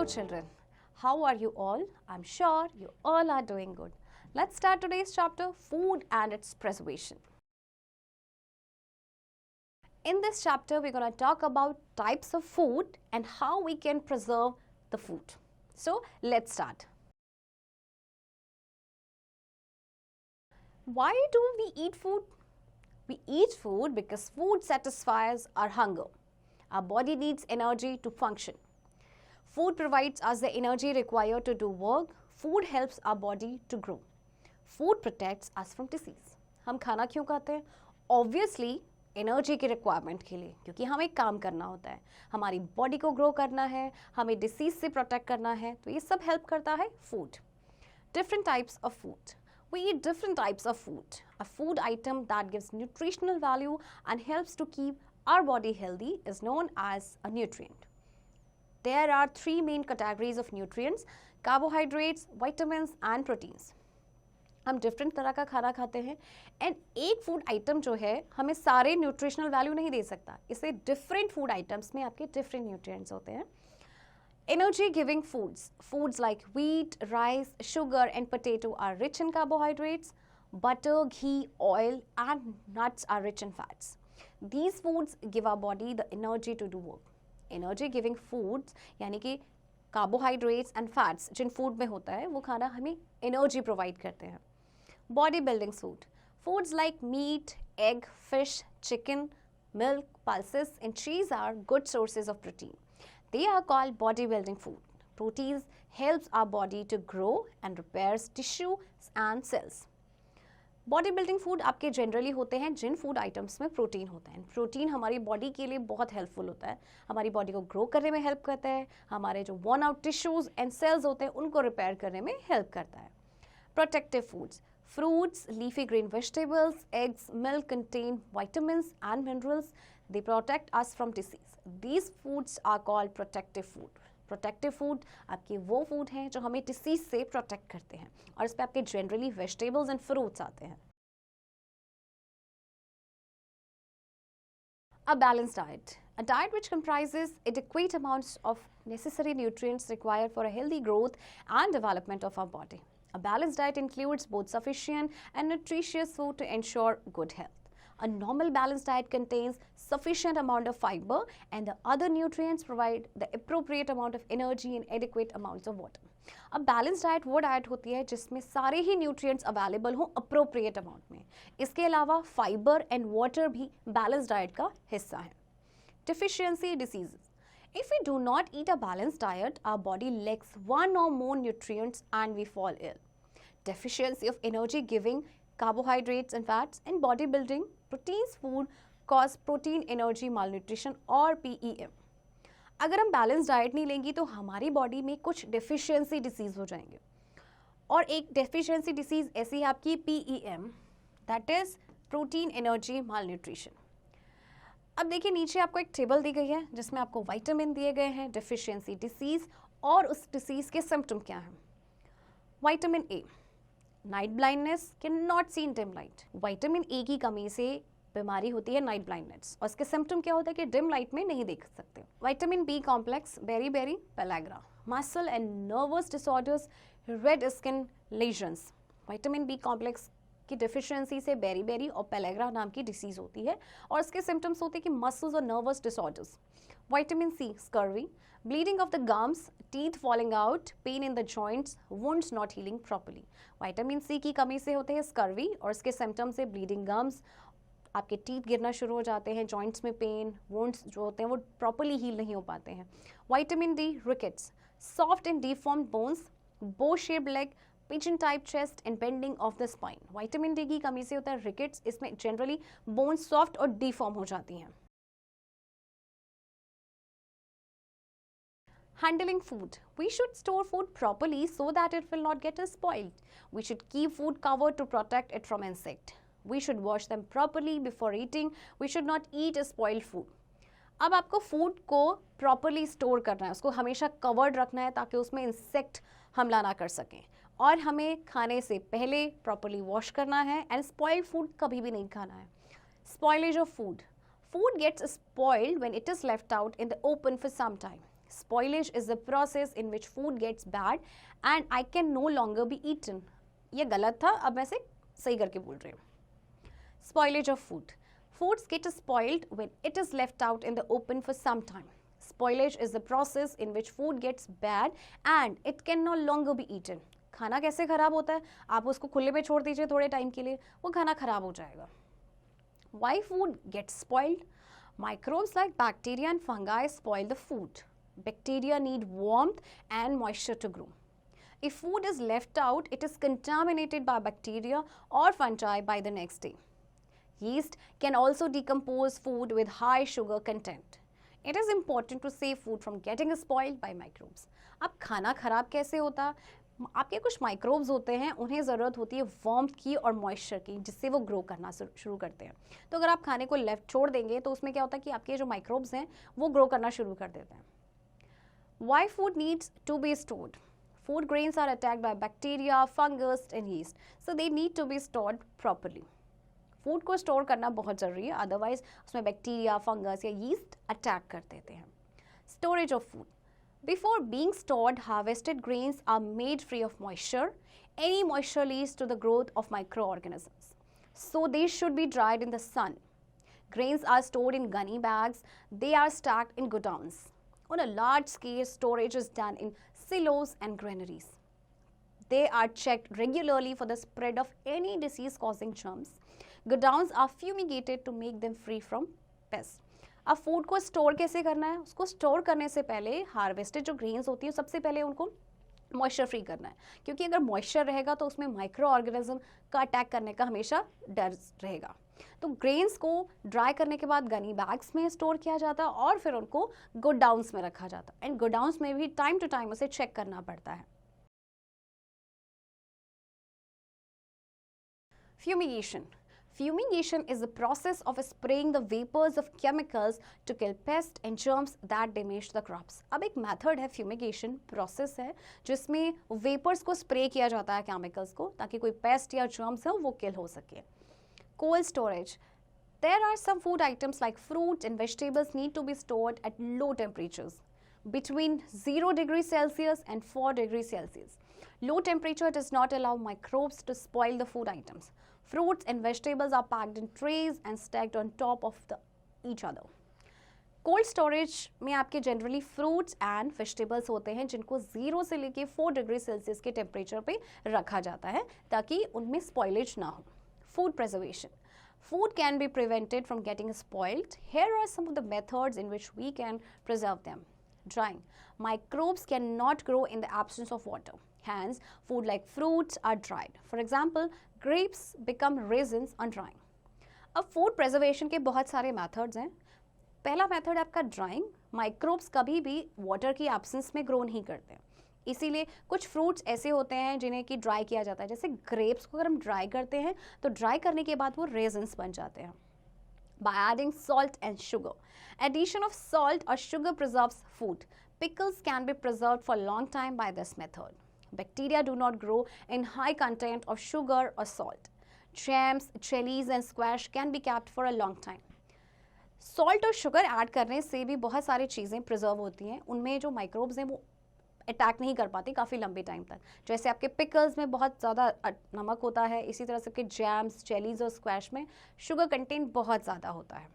children. How are you all? I'm sure you all are doing good. Let's start today's chapter, Food and its Preservation. In this chapter, we're going to talk about types of food and how we can preserve the food. So, let's start. Why do we eat food? We eat food because food satisfies our hunger. Our body needs energy to function. Food provides us the energy required to do work. Food helps our body to grow. Food protects us from disease. हम खाना क्यों खाते हैं? Obviously, energy की requirement के लिए, क्योंकि हमें काम करना होता है, हमारी बॉडी को ग्रो करना है, हमें डिसीज से प्रोटेक्ट करना है, तो ये सब हेल्प करता है food. Different types of food. We eat different types of food. A food item that gives nutritional value and helps to keep our body healthy is known as a nutrient. There are three main categories of nutrients: carbohydrates, vitamins and proteins. हम different तरह का खाना खाते हैं and एक food item जो है हमें सारे न्यूट्रिशनल वैल्यू नहीं दे सकता, इसलिए डिफरेंट फूड आइटम्स में आपके डिफरेंट न्यूट्रिएंट्स होते हैं. Energy giving foods. Foods like wheat, rice, sugar and potato are rich in carbohydrates. Butter, ghee, oil and nuts are rich in fats. These foods give our body the energy to do work. Energy giving foods यानी कि carbohydrates and fats जिन food में होता है वो खाना हमें energy provide करते हैं. Body building food. Foods like meat, egg, fish, chicken, milk, pulses and cheese are good sources of protein. They are called body building food. Proteins helps our body to grow and repairs tissues and cells. Body building food आपके generally होते हैं जिन food items में protein होता है. Protein हमारी body के लिए बहुत हेल्पफुल होता है, हमारी बॉडी को ग्रो करने में हेल्प करता है, हमारे जो worn out tissues and cells होते हैं उनको रिपेयर करने में हेल्प करता है. Protective foods. Fruits, leafy green vegetables, eggs, milk contain vitamins and minerals. They protect us from disease. These foods are called protective food. Protective food आपके वो food हैं जो हमें डिसीज से प्रोटेक्ट करते हैं और इस पे आपके जनरली वेजिटेबल्स एंड फ्रूट्स आते हैं. A balanced diet. A diet which comprises adequate amounts of necessary nutrients required for a healthy growth and development of our body. A balanced diet includes both sufficient and nutritious food to ensure good health. A normal balanced diet contains sufficient amount of fiber and the other nutrients provide the appropriate amount of energy and adequate amounts of water. A balanced diet वो diet होती है जिसमें सारे ही nutrients available हों appropriate amount में. इसके अलावा fiber and water भी balanced diet का हिस्सा है. Deficiency diseases. If we do not eat a balanced diet, our body lacks one or more nutrients and we fall ill. Deficiency of energy giving carbohydrates and fats and bodybuilding proteins food cause protein energy malnutrition और PEM. अगर हम balance diet नहीं लेंगे तो हमारी body में कुछ deficiency disease हो जाएंगे और एक डेफिशिएंसी डिसीज ऐसी है आपकी PEM, that is protein energy malnutrition. अब देखिए नीचे आपको एक टेबल दी गई है जिसमें आपको विटामिन दिए गए हैं, डेफिशिएंसी डिसीज और उस डिसीज के सिम्टम क्या हैं. Vitamin A, night blindness, can not see in dim light. Vitamin A की कमी से बीमारी होती है नाइट ब्लाइंडनेस और इसके सिम्टम क्या होता है कि डिम लाइट में नहीं देख सकते. Vitamin B complex, beri pellagra, muscle and nervous disorders, red skin lesions. Vitamin B complex की डिफिशियंसी से बेरी और पेलाग्रा नाम की डिसीज होती है और इसके सिम्टम्स होते हैं कि मसल्स और nervous disorders. Vitamin C, scurvy, bleeding of the gums, teeth falling out, pain in the joints, wounds not healing properly. Vitamin C की कमी से होते हैं स्कर्वी और इसके सिम्टम्स से ब्लीडिंग गम्स, आपके टीथ गिरना शुरू हो जाते हैं, जॉइंट्स में पेन, वुंड्स जो होते हैं वो प्रॉपर्ली हील नहीं हो पाते हैं. Vitamin D, rickets, soft and deformed bones, bow shaped leg, pigeon type chest and bending of the spine. Vitamin D की कमी से होता है रिकेट्स, इसमें जनरली बोन्स सॉफ्ट और डिफॉर्म हो जाती हैं. Handling food. We should store food properly so that it will not get spoiled. We should keep food covered to protect it from insect. We should wash them properly before eating. We should not eat spoiled food. अब आपको food को properly store करना है, उसको हमेशा covered रखना है ताकि उसमें इंसेक्ट हमला ना कर सकें और हमें खाने से पहले प्रॉपरली वॉश करना है एंड स्पॉइल्ड फूड कभी भी नहीं खाना है. Spoilage of food. Food gets spoiled when it is left out in the open for some time. Spoilage is the process in which food gets bad and I can no longer be eaten. ये गलत था, अब मैं इसे सही करके बोल रही हूँ. Spoilage of food. Foods get spoiled when it is left out in the open for some time. Spoilage is the process in which food gets bad and it can no longer be eaten. खाना कैसे खराब होता है? आप उसको खुले में छोड़ दीजिए थोड़े टाइम के लिए, वो खाना खराब हो जाएगा. Why food gets spoiled? Microbes like bacteria and fungi spoil the food. Bacteria need warmth and moisture to grow. If food is left out, it is contaminated by bacteria or fungi by the next day. Yeast can also decompose food with high sugar content. It is important to save food from getting spoiled by microbes. अब खाना खराब कैसे होता? आपके कुछ microbes होते हैं, उन्हें ज़रूरत होती है वार्मथ की और मॉइस्चर की, जिससे वो ग्रो करना शुरू करते हैं. तो अगर आप खाने को लेफ्ट छोड़ देंगे तो उसमें क्या होता है कि आपके जो माइक्रोब्स हैं वो ग्रो करना शुरू कर देते हैं. Why food needs to be stored? Food grains are attacked by bacteria, fungus and yeast, so they need to be stored properly. Food को स्टोर करना बहुत ज़रूरी है, अदरवाइज उसमें बैक्टीरिया, फंगस या यीस्ट अटैक कर देते हैं. Storage of food. Before being stored, harvested grains are made free of moisture. Any moisture leads to the growth of microorganisms. So they should be dried in the sun. Grains are stored in gunny bags. They are stacked in godowns. On a large scale, storage is done in silos and granaries. They are checked regularly for the spread of any disease-causing germs. Godowns are fumigated to make them free from pests. अब food को store कैसे करना है? उसको store करने से पहले harvested जो ग्रेन्स होती हैं सबसे पहले उनको मॉइस्चर फ्री करना है, क्योंकि अगर मॉइस्चर रहेगा तो उसमें माइक्रो ऑर्गेनिज्म का अटैक करने का हमेशा डर रहेगा. तो ग्रेन्स को ड्राई करने के बाद गनी बैग्स में स्टोर किया जाता है और फिर उनको गोडाउन्स में रखा जाता है. एंड गोडाउन्स में भी टाइम टू टाइम उसे चेक करना पड़ता है. Fumigation. Fumigation is the process of spraying the vapors of chemicals to kill pests and germs that damage the crops. अब एक मेथड है फ्यूमिगेशन प्रोसेस है जिसमें वेपर्स को स्प्रे किया जाता है केमिकल्स को ताकि कोई पेस्ट या जर्म्स हो वो किल हो सके. Cold storage. There are some food items like fruits and vegetables need to be stored at low temperatures between 0 degrees Celsius and 4 degrees Celsius. Low temperature does not allow microbes to spoil the food items. Fruits and vegetables are packed in trays and stacked on top of each other. Cold storage में आपके generally fruits and vegetables होते हैं जिनको 0 से लेके 4 degree Celsius के temperature पे रखा जाता है ताकि उनमें स्पॉइलेज ना हो. Food preservation. Food can be prevented from getting spoiled. Here are some of the methods in which we can preserve them. Drying. Microbes cannot grow in the absence of water. Hence, food like fruits are dried. For example, grapes become raisins on drying. अब food preservation के बहुत सारे methods हैं. पहला method आपका drawing. Microbes कभी भी water की एब्सेंस में ग्रो नहीं करते हैं, इसीलिए कुछ फ्रूट्स ऐसे होते हैं जिन्हें कि ड्राई किया जाता है. जैसे ग्रेप्स को अगर हम ड्राई करते हैं तो ड्राई करने के बाद वो रेजिन्स बन जाते हैं. By adding salt and sugar. Addition of salt or sugar preserves food. Pickles can be preserved for a long time by this method. Bacteria do not grow in high content of sugar or salt. Jams, jellies and squash can be kept for a long time. Salt और sugar add करने से भी बहुत सारी चीज़ें preserve होती हैं. उनमें जो माइक्रोब्स हैं वो अटैक नहीं कर पाती काफ़ी लंबे टाइम तक. जैसे आपके पिकल्स में बहुत ज़्यादा नमक होता है, इसी तरह से आपके जैम्स, जेलीज और स्क्वैश में शुगर कंटेंट बहुत ज़्यादा होता है.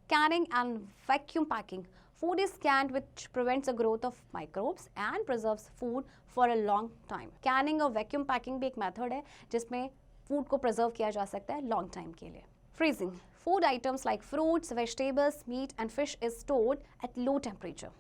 Canning and vacuum packing. Food is canned which prevents the growth of microbes and preserves food for a long time. Canning और vacuum packing भी एक मेथड है जिसमें फूड को प्रिजर्व किया जा सकता है लॉन्ग टाइम के लिए. Freezing. Food items like fruits, vegetables, meat and fish is stored at low temperature.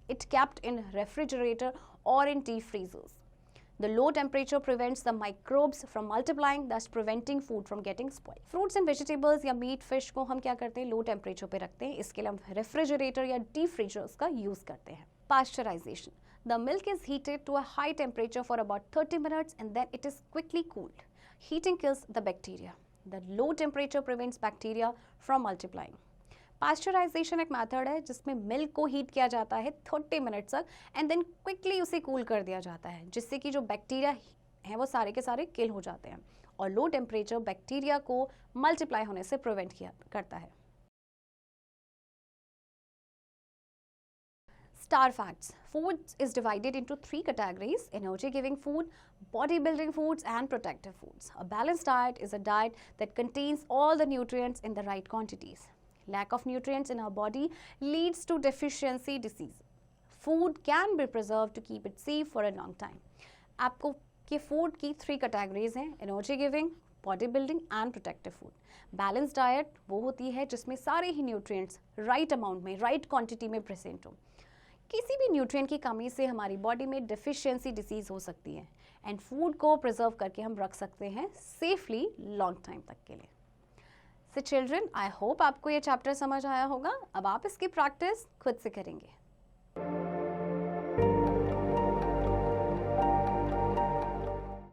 It kept in refrigerator or in deep freezers. The low temperature prevents the microbes from multiplying, thus preventing food from getting spoiled. Fruits and vegetables या meat, fish को हम क्या करते हैं? Low temperature पे रखते हैं. इसके लिए हम रेफ्रिजरेटर या डीप फ्रीजर्स का यूज़ करते हैं. Pasteurization. The milk is heated to a high temperature for about 30 minutes and then it is quickly cooled. Heating kills the bacteria. The low temperature prevents bacteria from multiplying. Pasteurisation एक method है जिसमें milk को heat किया जाता है 30 minute तक and then quickly उसे cool कर दिया जाता है जिससे कि जो बैक्टीरिया हैं वो सारे के सारे किल हो जाते हैं और लो टेम्परेचर बैक्टीरिया को मल्टीप्लाई होने से प्रिवेंट करता है. star facts. Food is divided into 3 categories: energy giving food, body building foods, and protective foods. A balanced diet is a diet that contains all the nutrients in the right quantities. Lack of nutrients in our body leads to deficiency disease. Food can be preserved to keep it safe for a long time. आपको के food की 3 categories हैं: energy giving, body building and protective food. Balance diet वो होती है जिसमें सारे ही nutrients right amount में, राइट क्वांटिटी में प्रेजेंट हो. किसी भी न्यूट्रिएंट की कमी से हमारी बॉडी में डिफिशियंसी डिसीज हो सकती है एंड फूड को प्रिजर्व करके हम रख सकते हैं सेफली लॉन्ग टाइम तक के लिए. सो चिल्ड्रन, आई होप आपको ये चैप्टर समझ आया होगा. अब आप इसकी प्रैक्टिस खुद से करेंगे.